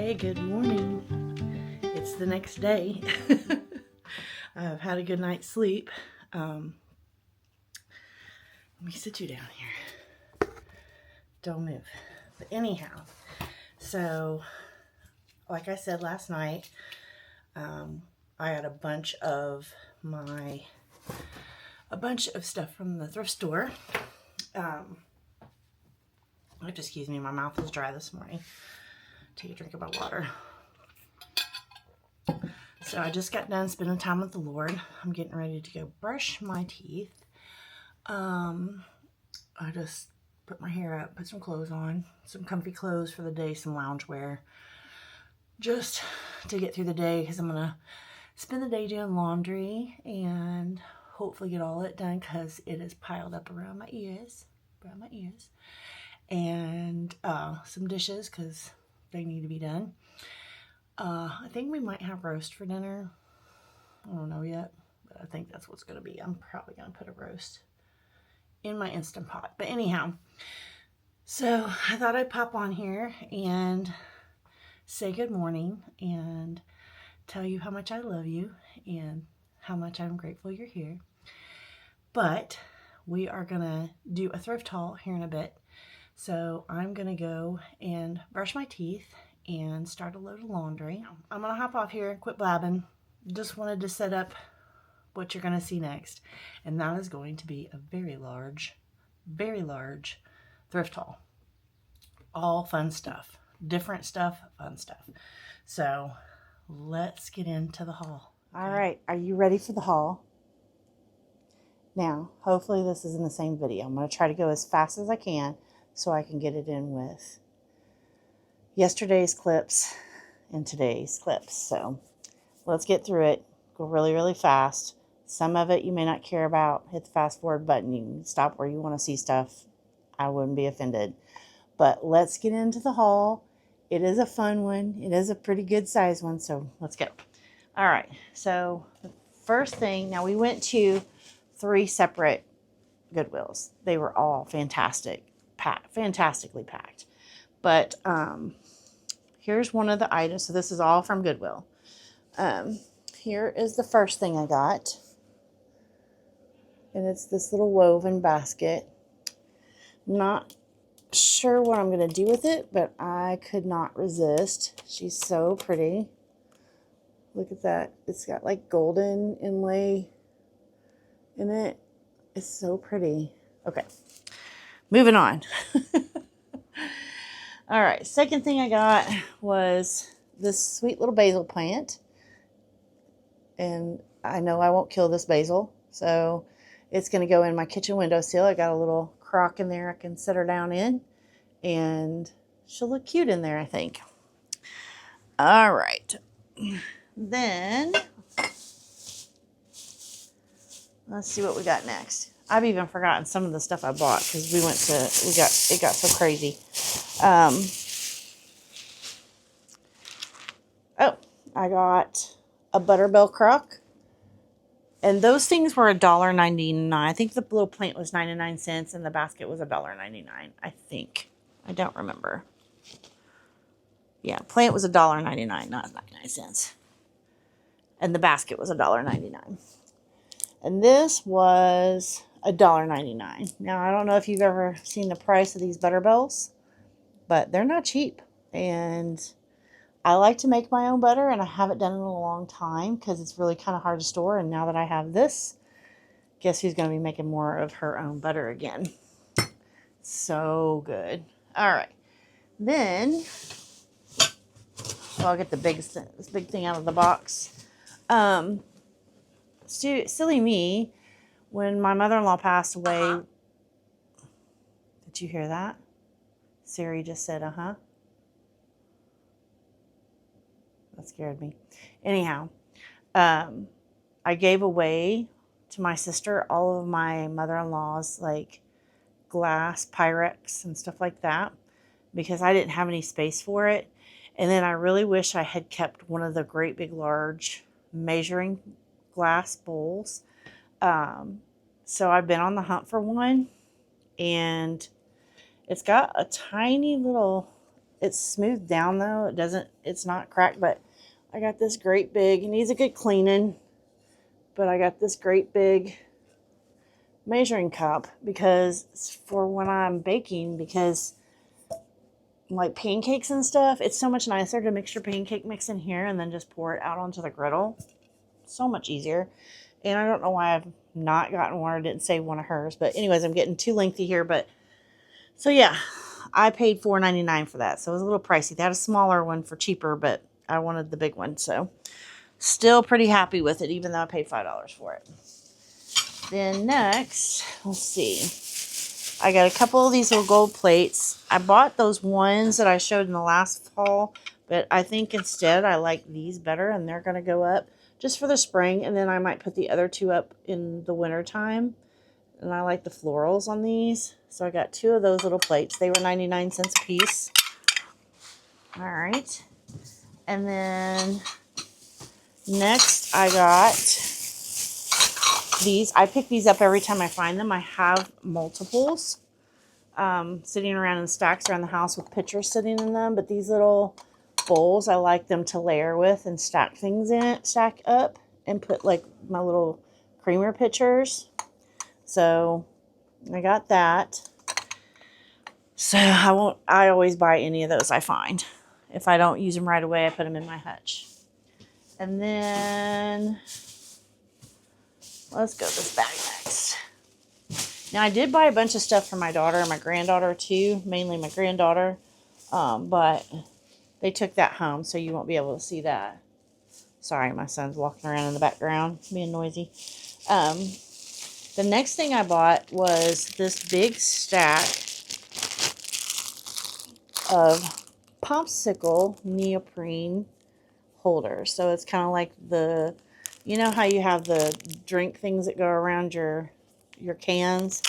Hey, good morning. It's the next day. I've had a good night's sleep. Let me sit you down here. Don't move. But anyhow, so like I said last night, I had a bunch of stuff from the thrift store. Excuse me, my mouth is dry this morning. Take a drink of my water. So I just got done spending time with the Lord. I'm getting ready to go brush my teeth. I just put my hair up, put some clothes on, some comfy clothes for the day, some loungewear, just to get through the day, because I'm gonna spend the day doing laundry and hopefully get all it done, because it is piled up around my ears, and some dishes because they need to be done. I think we might have roast for dinner. I don't know yet, but I think that's what's going to be. I'm probably going to put a roast in my Instant Pot. But anyhow, so I thought I'd pop on here and say good morning and tell you how much I love you and how much I'm grateful you're here. But we are going to do a thrift haul here in a bit. So I'm going to go and brush my teeth and start a load of laundry. I'm going to hop off here and quit blabbing. Just wanted to set up what you're going to see next. And that is going to be a very large thrift haul. All fun stuff. Different stuff, fun stuff. So let's get into the haul. Okay. All right, are you ready for the haul? Now, hopefully this is in the same video. I'm going to try to go as fast as I can so I can get it in with yesterday's clips and today's clips. So let's get through it. Go really, really fast. Some of it you may not care about. Hit the fast forward button. You can stop where you want to see stuff. I wouldn't be offended. But let's get into the haul. It is a fun one. It is a pretty good size one. So let's go. All right. So the first thing, now we went to 3 separate Goodwills. They were all fantastically packed. But here's one of the items. So this is all from Goodwill. Here is the first thing I got. And it's this little woven basket. Not sure what I'm going to do with it, but I could not resist. She's so pretty. Look at that. It's got like golden inlay in it. It's so pretty. Okay. Moving on. All right, second thing I got was this sweet little basil plant. And I know I won't kill this basil, so it's going to go in my kitchen windowsill. I got a little crock in there I can set her down in, and she'll look cute in there, I think. All right. Then, let's see what we got next. I've even forgotten some of the stuff I bought because it got so crazy. I got a Butterbell crock. And those things were $1.99. I think the little plant was 99 cents and the basket was $1.99. I think. I don't remember. Yeah, plant was $1.99, not 99 cents. And the basket was $1.99. And this was $1.99. Now, I don't know if you've ever seen the price of these Butterbells, but they're not cheap. And I like to make my own butter, and I haven't done it in a long time because it's really kind of hard to store. And now that I have this, guess who's going to be making more of her own butter again? So good. All right. Then, I'll get this big thing out of the box. Silly me, when my mother-in-law passed away, did you hear that? Siri just said, uh-huh. That scared me. Anyhow, I gave away to my sister all of my mother-in-law's like glass Pyrex and stuff like that because I didn't have any space for it. And then I really wish I had kept one of the great big large measuring glass bowls. So I've been on the hunt for one, and it's got a tiny little It's smoothed down though. It's not cracked, but I got this great big, it needs a good cleaning, but I got this great big measuring cup because it's for when I'm baking, because like pancakes and stuff, it's so much nicer to mix your pancake mix in here and then just pour it out onto the griddle. So much easier. And I don't know why I've not gotten one. I didn't save one of hers. But anyways, I'm getting too lengthy here. But so yeah, I paid $4.99 for that. So it was a little pricey. They had a smaller one for cheaper, but I wanted the big one. So still pretty happy with it, even though I paid $5 for it. Then next, let's see. I got a couple of these little gold plates. I bought those ones that I showed in the last haul, but I think instead I like these better, and they're going to go up just for the spring, and then I might put the other two up in the winter time. And I like the florals on these, so I got two of those little plates. They were 99 cents a piece. All right. And then next I got these. I pick these up every time I find them. I have multiples sitting around in stacks around the house with pictures sitting in them, but these little bowls, I like them to layer with and stack things in it, stack up, and put like my little creamer pitchers. So I got that. So I always buy any of those I find. If I don't use them right away, I put them in my hutch. And then let's go this bag next. Now I did buy a bunch of stuff for my daughter and my granddaughter too, mainly my granddaughter, but they took that home, so you won't be able to see that. Sorry, my son's walking around in the background, being noisy. The next thing I bought was this big stack of popsicle neoprene holders. So it's kind of like you know how you have the drink things that go around your cans?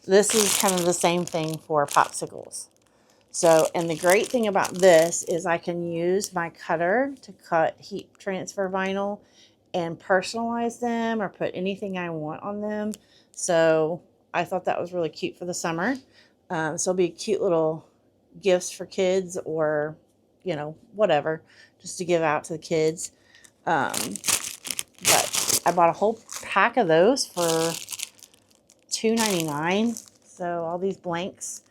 This is kind of the same thing for popsicles. So, and the great thing about this is I can use my cutter to cut heat transfer vinyl and personalize them or put anything I want on them. So I thought that was really cute for the summer. So it'll be cute little gifts for kids, or, you know, whatever, just to give out to the kids. But I bought a whole pack of those for $2.99. So all these blanks,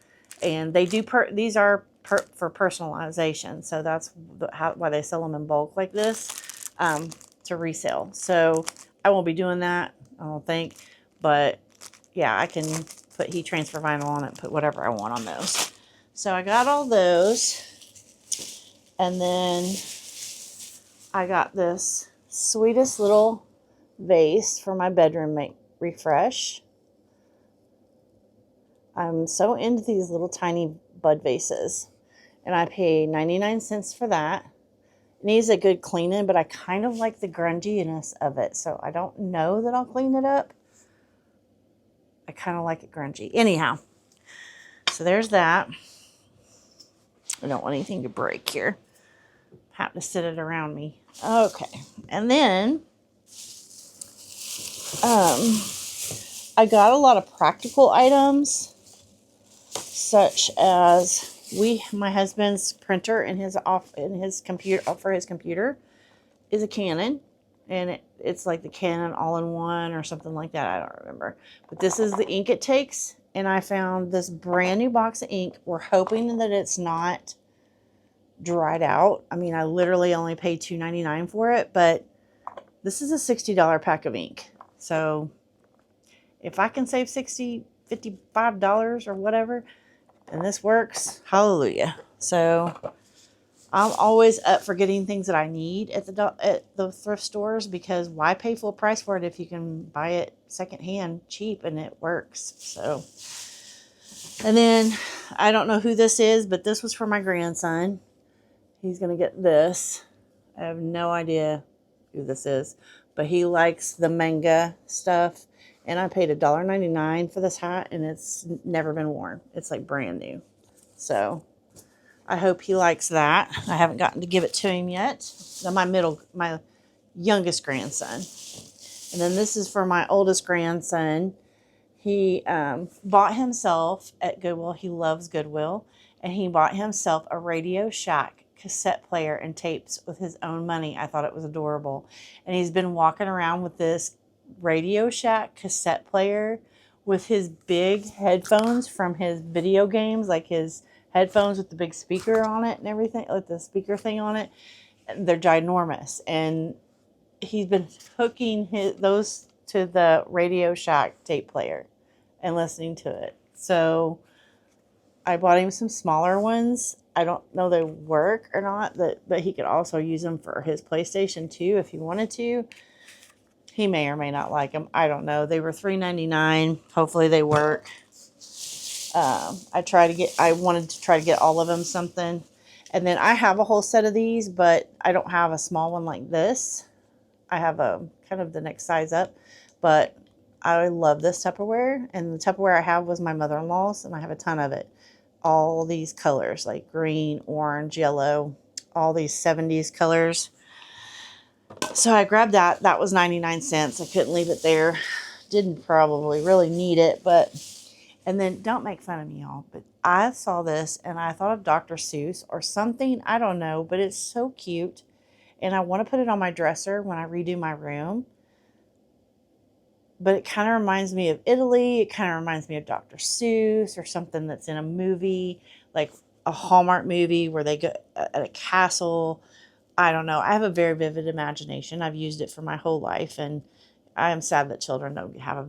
and they do these are for personalization. So that's why they sell them in bulk like this, to resell. So I won't be doing that, I don't think. But yeah, I can put heat transfer vinyl on it and put whatever I want on those. So I got all those. And then I got this sweetest little vase for my bedroom refresh. I'm so into these little tiny bud vases. And I paid 99 cents for that. It needs a good cleaning, but I kind of like the grunginess of it. So I don't know that I'll clean it up. I kind of like it grungy. Anyhow, so there's that. I don't want anything to break here. Happen to sit it around me. Okay. And then I got a lot of practical items, such as my husband's printer in his computer for his computer is a Canon, and it's like the Canon all-in-one or something like that. I don't remember, but this is the ink it takes, and I found this brand new box of ink. We're hoping that it's not dried out. I mean, I literally only paid $2.99 for it, but this is a $60 pack of ink. So if I can save $55 or whatever, and this works, hallelujah. So I'm always up for getting things that I need at the thrift stores, because why pay full price for it if you can buy it secondhand cheap and it works? So, and then I don't know who this is, but this was for my grandson. He's going to get this. I have no idea who this is, but he likes the manga stuff. And I paid $1.99 for this hat, and it's never been worn. It's like brand new. So I hope he likes that. I haven't gotten to give it to him yet. My youngest grandson. And then this is for my oldest grandson. He bought himself at Goodwill. He loves Goodwill. and he bought himself a Radio Shack cassette player and tapes with his own money. I thought it was adorable. And he's been walking around with this Radio Shack cassette player with his big headphones from his video games, like his headphones with the big speaker on it and everything, like the speaker thing on it. They're ginormous. And he's been hooking those to the Radio Shack tape player and listening to it. So I bought him some smaller ones. I don't know they work or not, but he could also use them for his PlayStation 2 if he wanted to. He may or may not like them. I don't know. They were $3.99. Hopefully they work. I wanted to try to get all of them something. And then I have a whole set of these, but I don't have a small one like this. I have a kind of the next size up, but I love this Tupperware. And the Tupperware I have was my mother-in-law's, and I have a ton of it. All these colors, like green, orange, yellow, all these 70s colors. So I grabbed that. That was 99 cents. I couldn't leave it there. Didn't probably really need it, but... And then, don't make fun of me, y'all, but I saw this and I thought of Dr. Seuss or something. I don't know, but it's so cute. And I want to put it on my dresser when I redo my room. But it kind of reminds me of Italy. It kind of reminds me of Dr. Seuss or something that's in a movie, like a Hallmark movie where they go at a castle. I don't know. I have a very vivid imagination. I've used it for my whole life. And I am sad that children don't have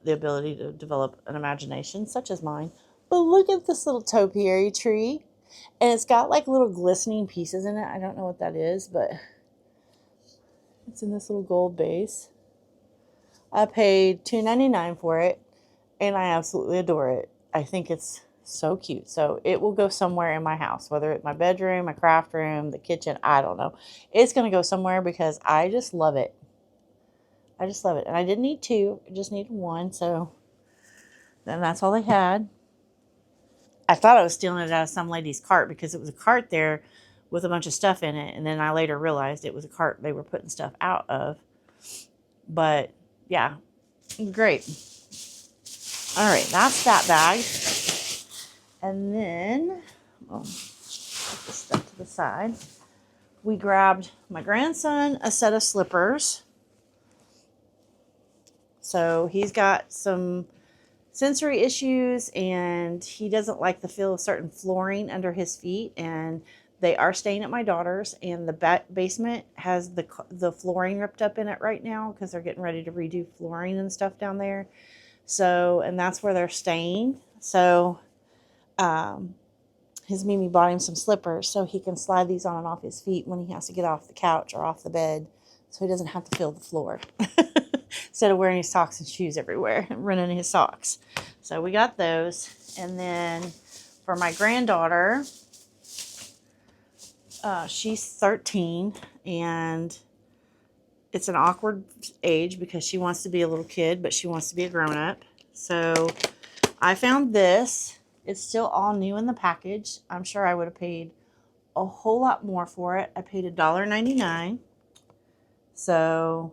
the ability to develop an imagination such as mine. But look at this little topiary tree. And it's got like little glistening pieces in it. I don't know what that is, but it's in this little gold base. I paid $2.99 for it, and I absolutely adore it. I think it's so cute. So it will go somewhere in my house, whether it's my bedroom, my craft room, the kitchen, I don't know. It's going to go somewhere because I just love it. I just love it. And I didn't need two. I just needed one. So then that's all they had. I thought I was stealing it out of some lady's cart because it was a cart there with a bunch of stuff in it. And then I later realized it was a cart they were putting stuff out of. But yeah, great. All right, that's that bag. And then, put this stuff to the side. We grabbed my grandson a set of slippers. So he's got some sensory issues and he doesn't like the feel of certain flooring under his feet. And they are staying at my daughter's, and the basement has the flooring ripped up in it right now because they're getting ready to redo flooring and stuff down there. So, and that's where they're staying. So, his Mimi bought him some slippers so he can slide these on and off his feet when he has to get off the couch or off the bed, so he doesn't have to feel the floor instead of wearing his socks and shoes everywhere and running his socks. So we got those. And then for my granddaughter, she's 13, and it's an awkward age because she wants to be a little kid, but she wants to be a grown-up. So I found this. It's still all new in the package. I'm sure I would have paid a whole lot more for it. I paid $1.99. So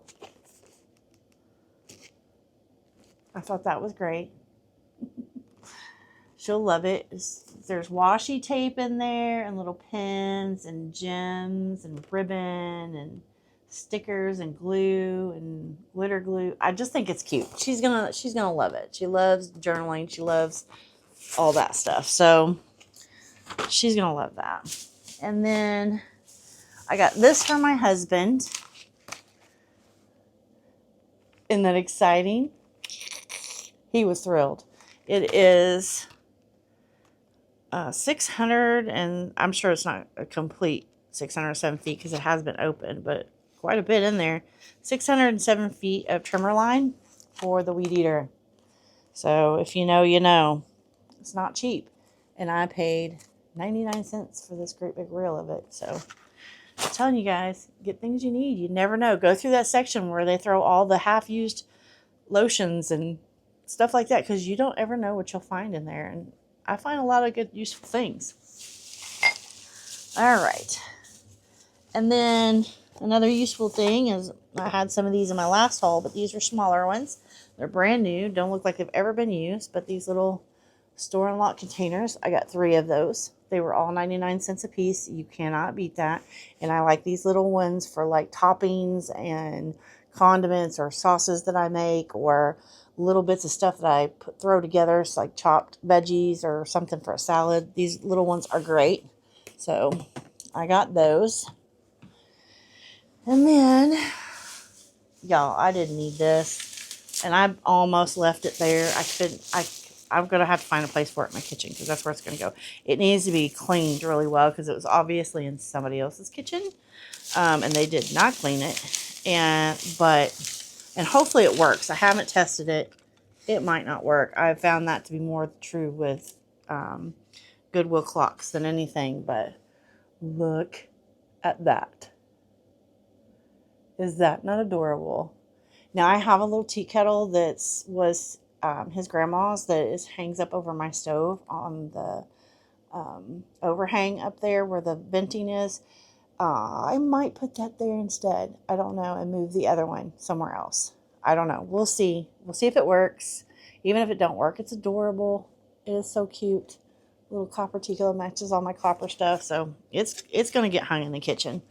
I thought that was great. She'll love it. There's washi tape in there and little pins and gems and ribbon and stickers and glue and glitter glue. I just think it's cute. She's gonna love it. She loves journaling. She loves all that stuff. So she's gonna love that. And then I got this for my husband. Isn't that exciting? He was thrilled. It is 600, and I'm sure it's not a complete 607 feet because it has been opened, but quite a bit in there. 607 feet of trimmer line for the weed eater. So if you know, you know. It's not cheap. And I paid 99 cents for this great big reel of it. So I'm telling you guys, get things you need. You never know. Go through that section where they throw all the half-used lotions and stuff like that, because you don't ever know what you'll find in there. And I find a lot of good, useful things. All right. And then another useful thing is I had some of these in my last haul, but these are smaller ones. They're brand new. Don't look like they've ever been used, but these little store and lot containers. I got 3 of those. They were all 99 cents a piece. You cannot beat that. And I like these little ones for like toppings and condiments or sauces that I make, or little bits of stuff that I throw together. It's like chopped veggies or something for a salad. These little ones are great. So I got those. And then, y'all, I didn't need this. And I almost left it there. I'm going to have to find a place for it in my kitchen, because that's where it's going to go. It needs to be cleaned really well, because it was obviously in somebody else's kitchen. And they did not clean it. And hopefully it works. I haven't tested it. It might not work. I've found that to be more true with Goodwill clocks than anything. But look at that. Is that not adorable? Now, I have a little tea kettle that was his grandma's, that hangs up over my stove on the overhang up there where the venting is. I might put that there instead. I don't know, and move the other one somewhere else. I don't know. We'll see. We'll see if it works. Even if it don't work, it's adorable. It is so cute. Little copper tea kettle matches all my copper stuff, so it's going to get hung in the kitchen,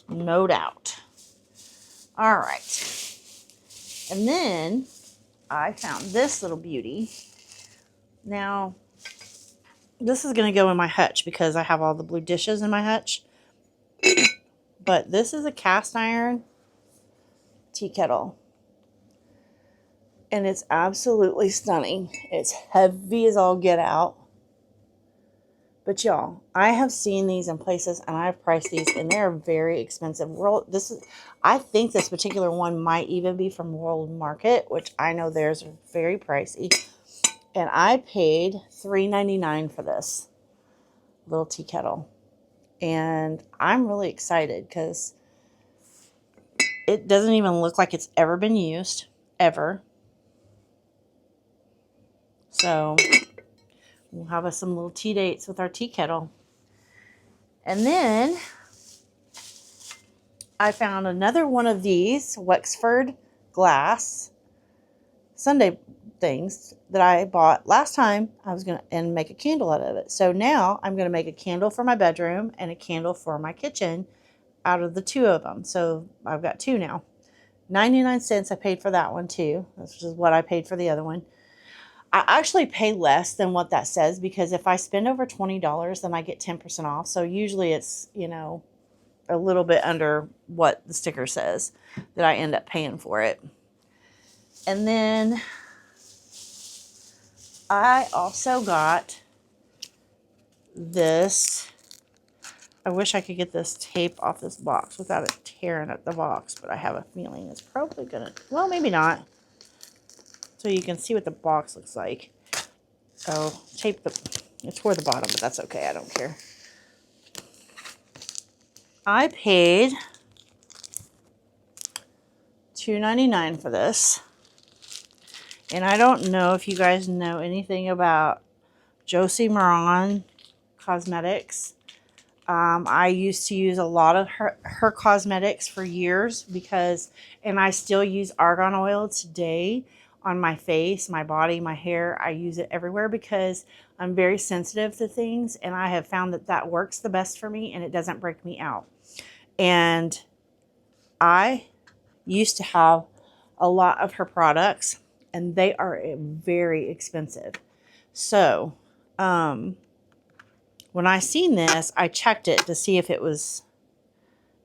no doubt. All right. And then I found this little beauty. Now, this is going to go in my hutch because I have all the blue dishes in my hutch. But this is a cast iron tea kettle. And it's absolutely stunning. It's heavy as all get out. But y'all, I have seen these in places, and I've priced these, and they're very expensive. I think this particular one might even be from World Market, which I know theirs are very pricey. And I paid $3.99 for this little tea kettle. And I'm really excited because it doesn't even look like it's ever been used, ever. So we'll have us some little tea dates with our tea kettle. And then I found another one of these Wexford glass sundae things that I bought last time. I was going to make a candle out of it. So now I'm going to make a candle for my bedroom and a candle for my kitchen out of the 2 of them. So I've got 2 now. 99 cents I paid for that one too. This is what I paid for the other one. I actually pay less than what that says, because if I spend over $20, then I get 10% off. So usually it's, a little bit under what the sticker says that I end up paying for it. And then I also got this. I wish I could get this tape off this box without it tearing up the box, but I have a feeling it's probably gonna, well, maybe not. So you can see what the box looks like. Oh, it tore the bottom, but that's okay. I don't care. I paid $2.99 for this. And I don't know if you guys know anything about Josie Maran Cosmetics. I used to use a lot of her cosmetics for years and I still use argan oil today on my face, my body, my hair. I use it everywhere because I'm very sensitive to things, and I have found that works the best for me, and it doesn't break me out. And I used to have a lot of her products, and they are very expensive. So, when I seen this, I checked it to see if it was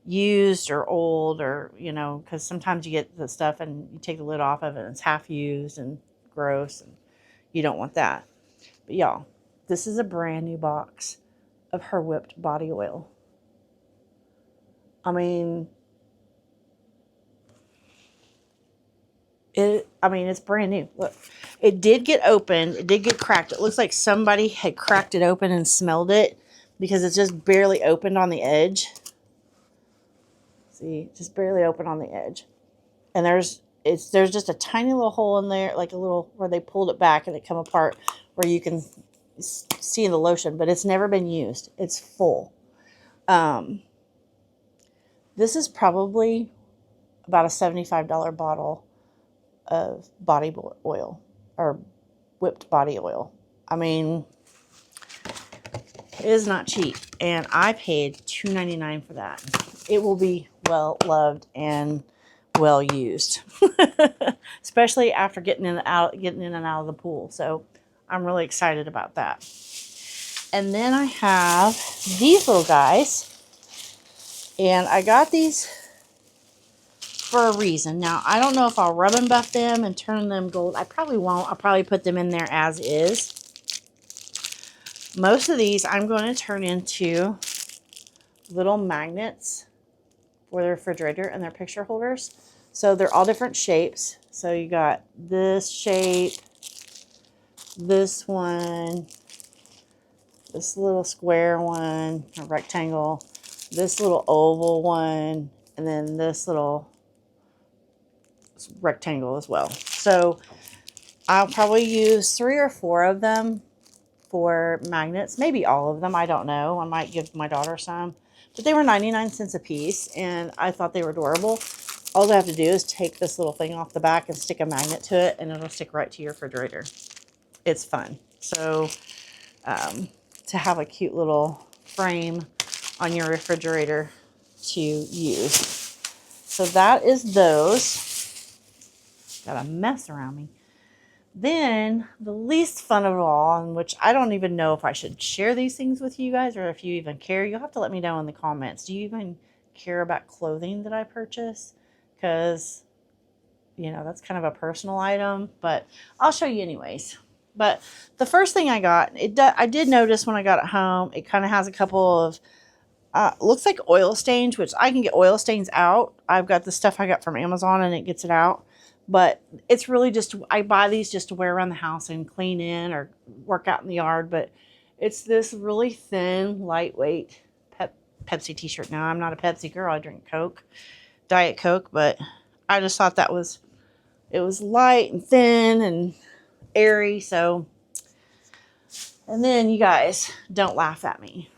used or old, or, because sometimes you get the stuff and you take the lid off of it and it's half used and gross, and you don't want that. But y'all, this is a brand new box of her whipped body oil. I mean, it's brand new. Look, it did get opened. It did get cracked. It looks like somebody had cracked it open and smelled it, because it's just barely opened on the edge. See, just barely open on the edge. And there's just a tiny little hole in there, like a little, where they pulled it back and it come apart, where you can see the lotion, but it's never been used. It's full. This is probably about a $75 bottle of body oil, or whipped body oil. I mean, it is not cheap. And I paid $2.99 for that. It will be well loved and well used. Especially after getting in and out of the pool. So I'm really excited about that. And then I have these little guys. And I got these for a reason. Now, I don't know if I'll rub and buff them and turn them gold. I probably won't. I'll probably put them in there as is. Most of these I'm going to turn into little magnets for the refrigerator and their picture holders. So they're all different shapes. So you got this shape, this one, this little square one, a rectangle, this little oval one, and then this little rectangle as well. So I'll probably use 3 or 4 of them for magnets, maybe all of them, I don't know. I might give my daughter some, but they were 99 cents a piece and I thought they were adorable. All I have to do is take this little thing off the back and stick a magnet to it and it'll stick right to your refrigerator. It's fun. So to have a cute little frame on your refrigerator to use. So that is those. Got a mess around me. Then the least fun of all, in which I don't even know if I should share these things with you guys or if you even care. You'll have to let me know in the comments. Do you even care about clothing that I purchase? Because, you know, that's kind of a personal item, but I'll show you anyways. But the first thing I got, I did notice when I got it home, it kind of has a couple of, looks like oil stains, which I can get oil stains out. I've got the stuff I got from Amazon and it gets it out. But it's really just, I buy these just to wear around the house and clean in or work out in the yard. But it's this really thin, lightweight Pepsi t-shirt. Now, I'm not a Pepsi girl. I drink Coke, Diet Coke. But I just thought it was light and thin and airy. So, and then you guys, don't laugh at me.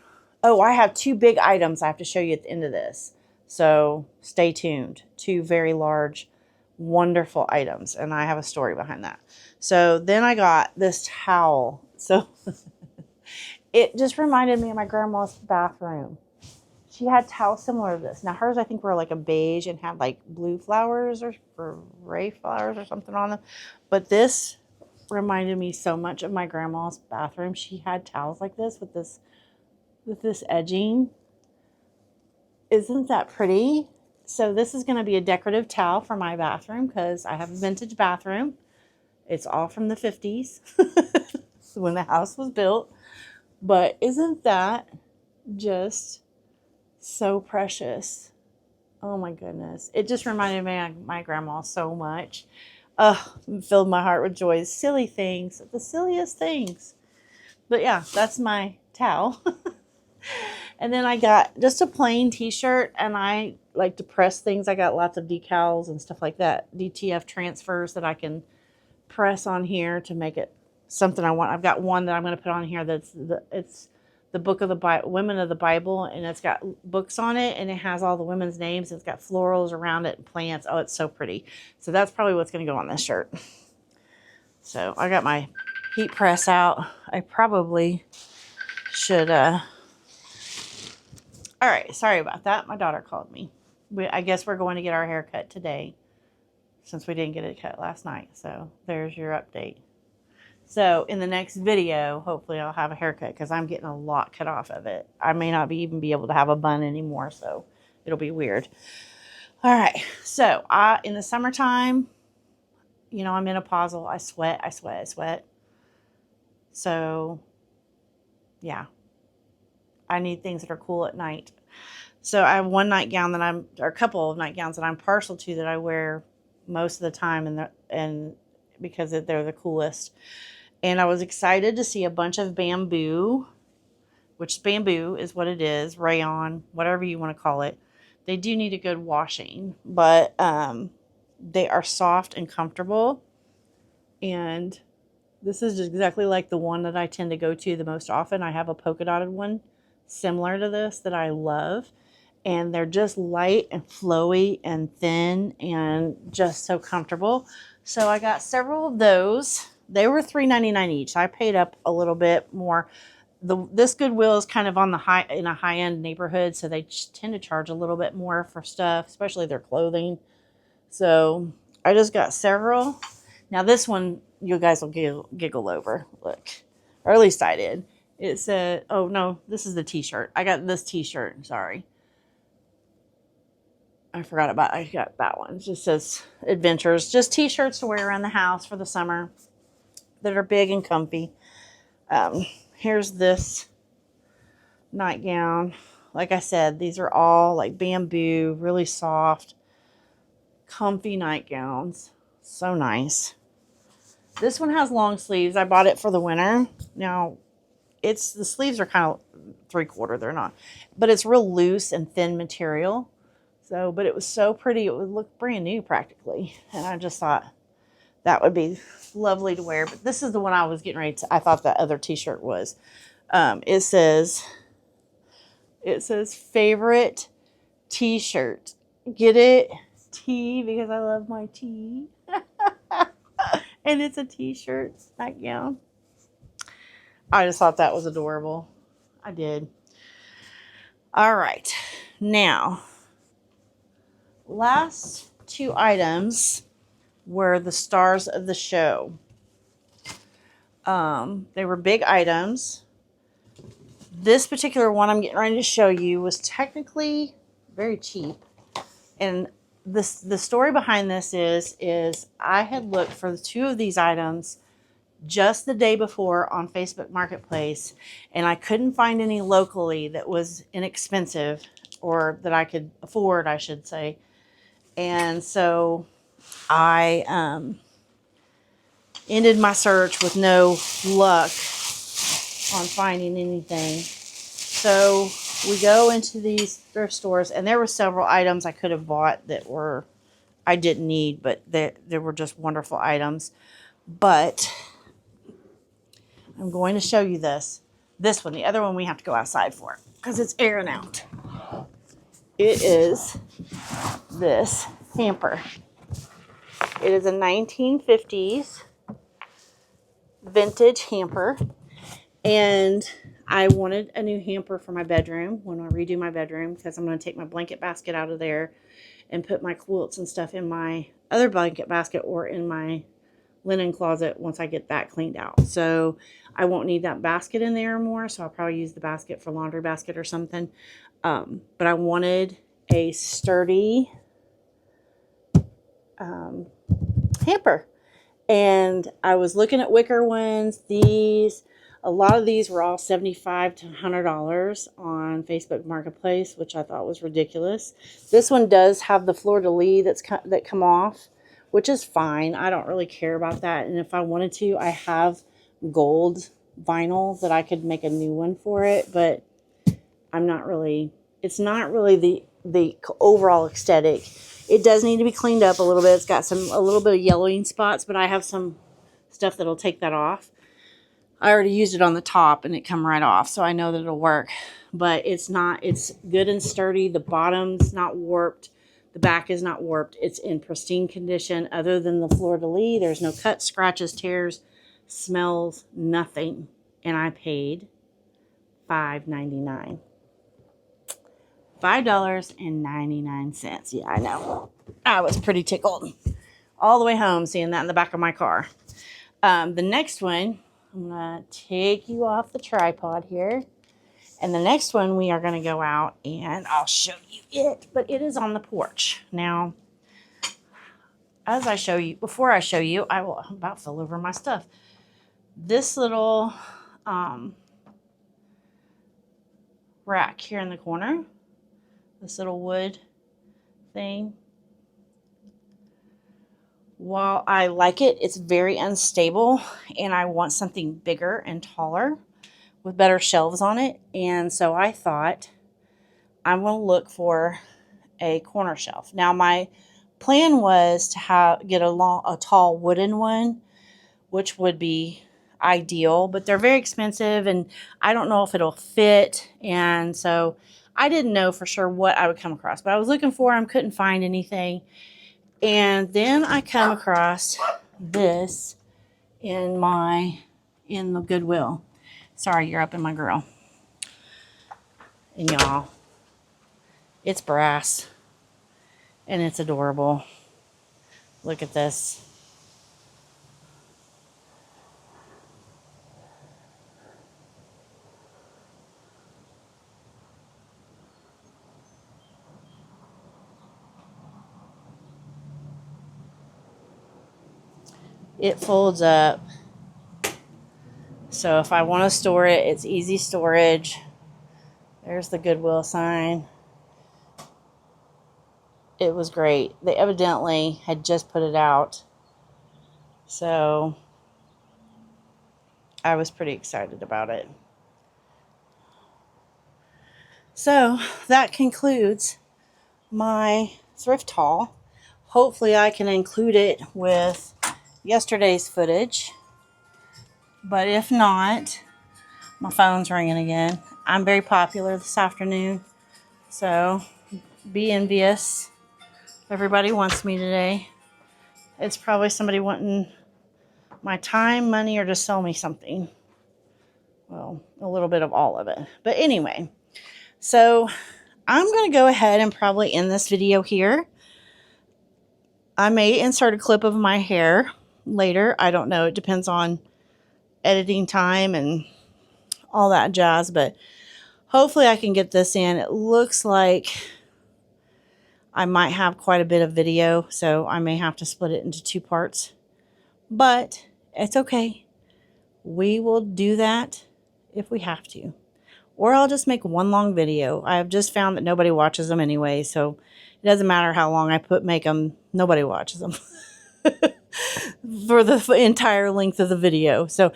Oh, I have 2 big items I have to show you at the end of this. So stay tuned. 2 very large, wonderful items, and I have a story behind that. So then I got this towel. So it just reminded me of my grandma's bathroom. She had towels similar to this. Now hers I think were like a beige and had like blue flowers or gray flowers or something on them. But this reminded me so much of my grandma's bathroom. She had towels like this with this edging. Isn't that pretty? So this is going to be a decorative towel for my bathroom because I have a vintage bathroom. It's all from the 50s when the house was built. But isn't that just so precious? Oh my goodness. It just reminded me of my grandma so much. Filled my heart with joy. Silly things. The silliest things. But yeah, that's my towel. And then I got just a plain t-shirt, and I like to press things. I got lots of decals and stuff like that. DTF transfers that I can press on here to make it something I want. I've got one that I'm going to put on here it's the book of the Bible, Women of the Bible, and it's got books on it, and it has all the women's names. It's got florals around it and plants. Oh, it's so pretty. So that's probably what's going to go on this shirt. So I got my heat press out. I probably should... All right, sorry about that. My daughter called me. I guess we're going to get our hair cut today since we didn't get it cut last night. So there's your update. So in the next video, hopefully I'll have a haircut because I'm getting a lot cut off of it. I may not even be able to have a bun anymore, so it'll be weird. All right, so in the summertime, you know, I'm menopausal. I sweat. So yeah. I need things that are cool at night. So I have one nightgown or a couple of nightgowns that I'm partial to that I wear most of the time and because they're the coolest. And I was excited to see a bunch of bamboo, which bamboo is what it is, rayon, whatever you want to call it. They do need a good washing, but they are soft and comfortable. And this is exactly like the one that I tend to go to the most often. I have a polka dotted one similar to this that I love, and they're just light and flowy and thin and just so comfortable. So I got several of those They were $3.99 each. I paid up a little bit more. This Goodwill is kind of on the in a high-end neighborhood, so they tend to charge a little bit more for stuff, especially their clothing. So I just got several. Now this one, you guys will giggle over. Look, or at least I did. It said, oh no, this is the t-shirt. I got this t-shirt. Sorry. I got that one. It just says adventures. Just t-shirts to wear around the house for the summer that are big and comfy. Here's this nightgown. Like I said, these are all like bamboo, really soft, comfy nightgowns. So nice. This one has long sleeves. I bought it for the winter. Now, the sleeves are kind of 3/4. They're not. But it's real loose and thin material. So, but it was so pretty. It would look brand new practically. And I just thought that would be lovely to wear. But this is the one I was getting ready to, I thought that other t-shirt was. It says favorite t-shirt. Get it? Tea, because I love my tea. And it's a t-shirt nightgown. I just thought that was adorable. I did. All right. Now, last 2 items were the stars of the show. They were big items. This particular one I'm getting ready to show you was technically very cheap. And the story behind this is I had looked for 2 of these items just the day before on Facebook Marketplace, and I couldn't find any locally that was inexpensive, or that I could afford, I should say. And so I ended my search with no luck on finding anything. So we go into these thrift stores, and there were several items I could have bought that I didn't need, but they were just wonderful items. But I'm going to show you this one. The other one we have to go outside for because it's airing out. It is this hamper. It is a 1950s vintage hamper, and I wanted a new hamper for my bedroom when I redo my bedroom, because I'm going to take my blanket basket out of there and put my quilts and stuff in my other blanket basket or in my linen closet once I get that cleaned out. So I won't need that basket in there anymore, so I'll probably use the basket for laundry basket or something. But I wanted a sturdy hamper, and I was looking at wicker ones. A lot of these were all $75 to $100 on Facebook Marketplace, which I thought was ridiculous. This one does have the fleur-de-lis that come off, which is fine. I don't really care about that. And if I wanted to, I have gold vinyl that I could make a new one for it, but it's not really the overall aesthetic. It does need to be cleaned up a little bit. It's got a little bit of yellowing spots, but I have some stuff that'll take that off. I already used it on the top and it come right off, so I know that it'll work. But it's good and sturdy. The bottom's not warped. The back is not warped. It's in pristine condition. Other than the fleur-de-lis, there's no cuts, scratches, tears, smells, nothing. And I paid $5.99. $5.99. Yeah, I know. I was pretty tickled all the way home seeing that in the back of my car. The next one, I'm going to take you off the tripod here. And the next one, we are going to go out and I'll show you it. But it is on the porch. Now, before I show you, I will about fill over my stuff. This little rack here in the corner, this little wood thing, while I like it, it's very unstable, and I want something bigger and taller with better shelves on it. And so I thought I'm going to look for a corner shelf. Now my plan was to get a tall wooden one, which would be ideal, but they're very expensive and I don't know if it'll fit. And so I didn't know for sure what I would come across, but I was looking for them, couldn't find anything. And then I come across this, in the Goodwill. Sorry, you're up in my grill. And y'all, it's brass and it's adorable. Look at this. It folds up. So if I want to store it, it's easy storage. There's the Goodwill sign. It was great. They evidently had just put it out. So I was pretty excited about it. So that concludes my thrift haul. Hopefully I can include it with yesterday's footage. But if not, my phone's ringing again. I'm very popular this afternoon. So be envious. Everybody wants me today. It's probably somebody wanting my time, money, or to sell me something. Well, a little bit of all of it. But anyway, so I'm going to go ahead and probably end this video here. I may insert a clip of my hair later. I don't know. It depends on editing time and all that jazz. But hopefully I can get this in. It looks like I might have quite a bit of video, so I may have to split it into 2 parts. But it's okay. We will do that if we have to. Or I'll just make one long video. I've just found that nobody watches them anyway, so it doesn't matter how long I make them. Nobody watches them for the entire length of the video. So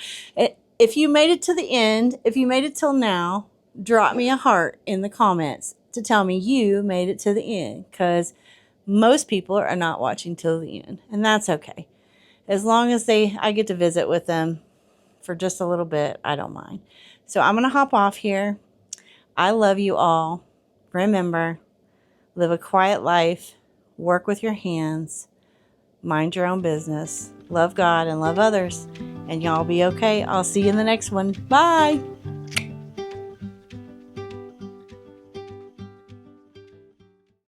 if you made it to the end, if you made it till now, drop me a heart in the comments to tell me you made it to the end, because most people are not watching till the end, and that's okay. As long as I get to visit with them for just a little bit, I don't mind. So I'm going to hop off here. I love you all. Remember, live a quiet life, work with your hands, mind your own business, love God and love others, and y'all be okay. I'll see you in the next one. Bye.